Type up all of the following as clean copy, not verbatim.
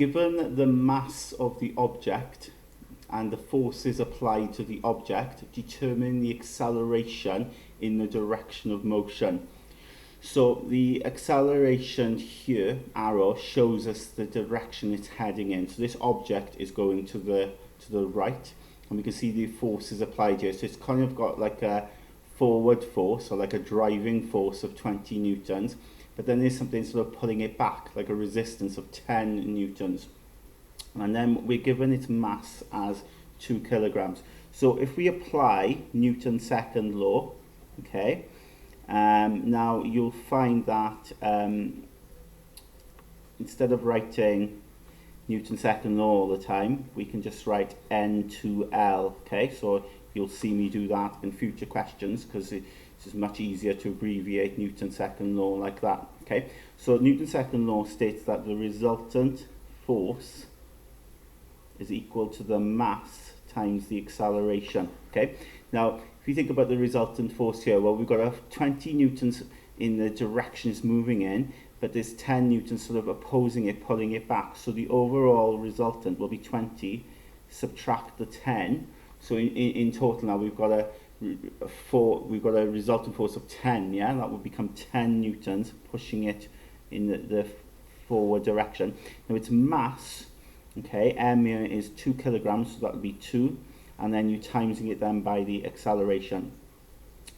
given the mass of the object and the forces applied to the object, determine the acceleration in the direction of motion. So the acceleration here, arrow, shows us the direction it's heading in. So this object is going to the right, and we can see the forces applied here. So it's kind of got like a forward force, or like a driving force of 20 newtons, but then there's something sort of pulling it back, like a resistance of 10 newtons. And then we're given its mass as 2 kilograms. So if we apply Newton's second law, okay, now you'll find that instead of writing Newton's second law all the time, we can just write N2L, okay? So you'll see me do that in future questions, because it's much easier to abbreviate Newton's second law like that, okay? So Newton's second law states that the resultant force is equal to the mass times the acceleration, okay? Now, if you think about the resultant force here, well, we've got a 20 newtons in the direction it's moving in, but there's 10 newtons sort of opposing it, pulling it back. So the overall resultant will be 20, subtract the 10. So in total now we've got a resultant force of 10, yeah? That would become 10 newtons, pushing it in the forward direction. Now its mass, okay, m here is 2 kilograms, so that would be 2, and then you're timesing it then by the acceleration.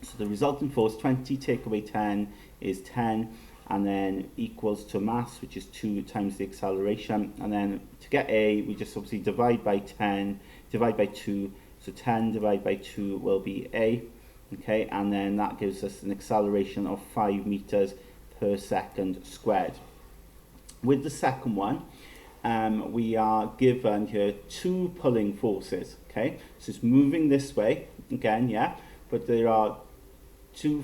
So the resultant force, 20 take away 10 is 10, and then equals to mass, which is 2 times the acceleration. And then to get a, we just obviously divide by 10, divide by 2, so 10 divided by 2 will be a, okay, and then that gives us an acceleration of 5 meters per second squared. With the second one, we are given here 2 pulling forces, okay, so it's moving this way again, yeah, but there are 2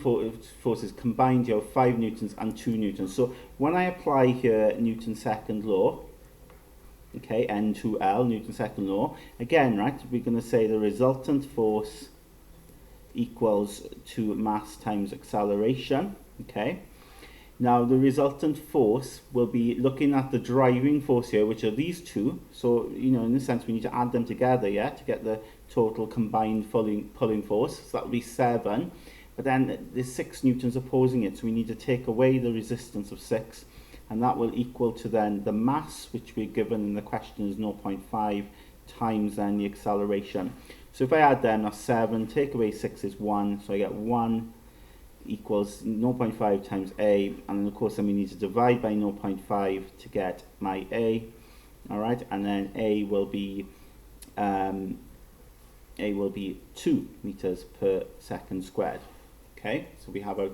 forces combined here, 5 newtons and 2 newtons. So when I apply here Newton's second law, okay, N2L, Newton's second law, again, right, we're going to say the resultant force equals to mass times acceleration, okay. Now the resultant force will be looking at the driving force here, which are these two. So, you know, in a sense we need to add them together, yeah, to get the total combined pulling force. So that would be 7. But then there's 6 newtons opposing it, so we need to take away the resistance of 6, and that will equal to then the mass, which we're given in the question is 0.5, times then the acceleration. So if I add them, that's 7, take away 6 is 1, so I get 1 equals 0.5 times a, and then of course then we need to divide by 0.5 to get my a, alright, and then a will be 2 meters per second squared. Okay, so we have our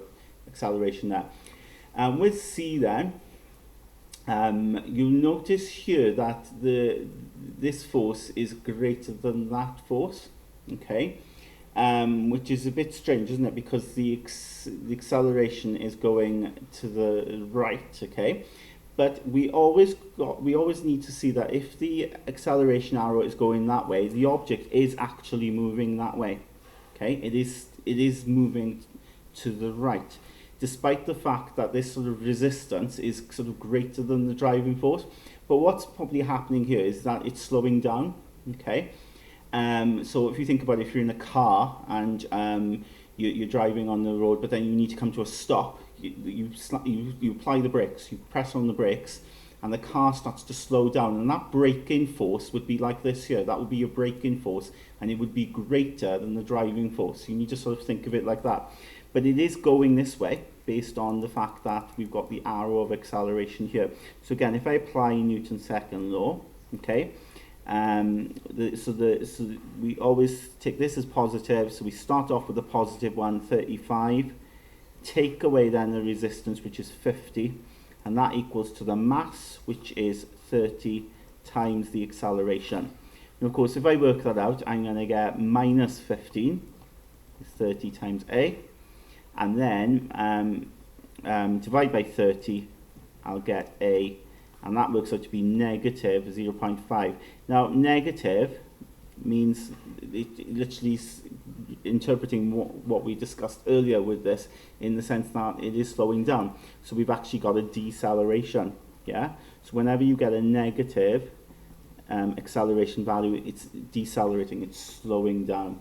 acceleration there. With c then, you'll notice here that this force is greater than that force, okay, which is a bit strange, isn't it? Because the acceleration is going to the right, okay. But we always need to see that if the acceleration arrow is going that way, the object is actually moving that way, okay. It is moving to the right, despite the fact that this sort of resistance is sort of greater than the driving force. But what's probably happening here is that it's slowing down, okay. So if you think about it, if you're in a car and you're driving on the road, but then you need to come to a stop, you apply the brakes, you press on the brakes, and the car starts to slow down, and that braking force would be like this here. That would be your braking force, and it would be greater than the driving force. You need to sort of think of it like that. But it is going this way based on the fact that we've got the arrow of acceleration here. So again, if I apply Newton's second law, okay, so we always take this as positive, so we start off with a positive one, 35, take away then the resistance, which is 50, and that equals to the mass, which is 30 times the acceleration. And of course, if I work that out, I'm going to get minus 15, 30 times a, and then divide by 30, I'll get a, and that works out to be negative 0.5. Now, negative means it literally is interpreting what we discussed earlier with this, in the sense that it is slowing down. So we've actually got a deceleration, yeah? So whenever you get a negative acceleration value, it's decelerating, it's slowing down.